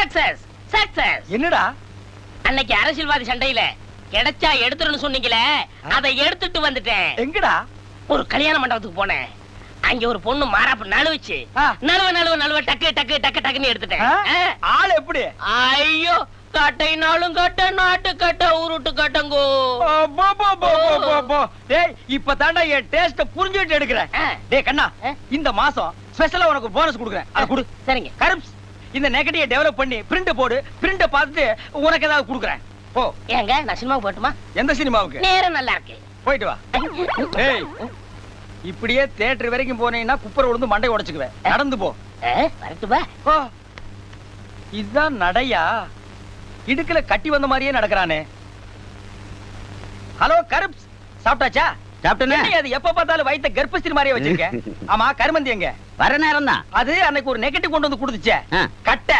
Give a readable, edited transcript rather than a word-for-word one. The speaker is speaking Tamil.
Success success. என்னடா அன்னைக்கு அரசியல்வாதி சண்டையில கிடைச்சா எடுத்துறன்னு சொன்னீங்களே, அதை எடுத்துட்டு வந்துட்டேன். எங்கடா? ஒரு கல்யாண மண்டபத்துக்கு போனேன். அங்க ஒரு பொண்ணு மாறாப்பு நழுவுச்சு. நழுவ டக்கு டக்கு டக்கு டக்குன்னு எடுத்துட்டேன். ஆள் எப்படி? ஐயோ, கட்டைனாலும் கட்ட, நாட்டு கட்ட, உருட்டு கட்டங்கோ. டேய், இப்ப தாண்டா என் டேஸ்ட் புரிஞ்சுட்டு எடுக்கிறேன். டேய் கண்ணா, இந்த மாசம் ஸ்பெஷலா உனக்கு போனஸ் கொடுக்குறேன். அதை கொடு. சரிங்க. கருப்ஸ், இந்த நெகட்டிவ் டெவலப் பண்ணி பிரிண்ட் போடு. பிரிண்ட் பார்த்துட்டு உனக்கு ஏதாவது கொடுக்குறேன். ஓ ஏங்க, நான் சினிமாவுக்கு போட்டுமா? எந்த சினிமாவுக்கு? நேரம் நல்லா இருக்கு, போயிட்டு வா. டேய், இப்படியே தியேட்டர் வரைக்கும் போனீங்கன்னா குப்பரை விழுந்து மண்டை உடைச்சுக்குவேன். நடந்து போ. வரட்டுமா? ஓ, இதுதான் நடையா? இடுக்குல கட்டி வந்த மாதிரியே நடக்கிறானே. ஹலோ கருப்ஸ், சாப்பிட்டாச்சா? சாப்பிட்டேனே. அது எப்ப பார்த்தாலும் வயித்த கர்ப்பஸ்திரி மாதிரியே வச்சிருக்கேன். ஆமா, கருமந்தி எங்க? வர நேரம் தான். அது அன்னைக்கு ஒரு நெகட்டிவ் கொண்டு வந்து கொடுத்துச்சே, கட்டை.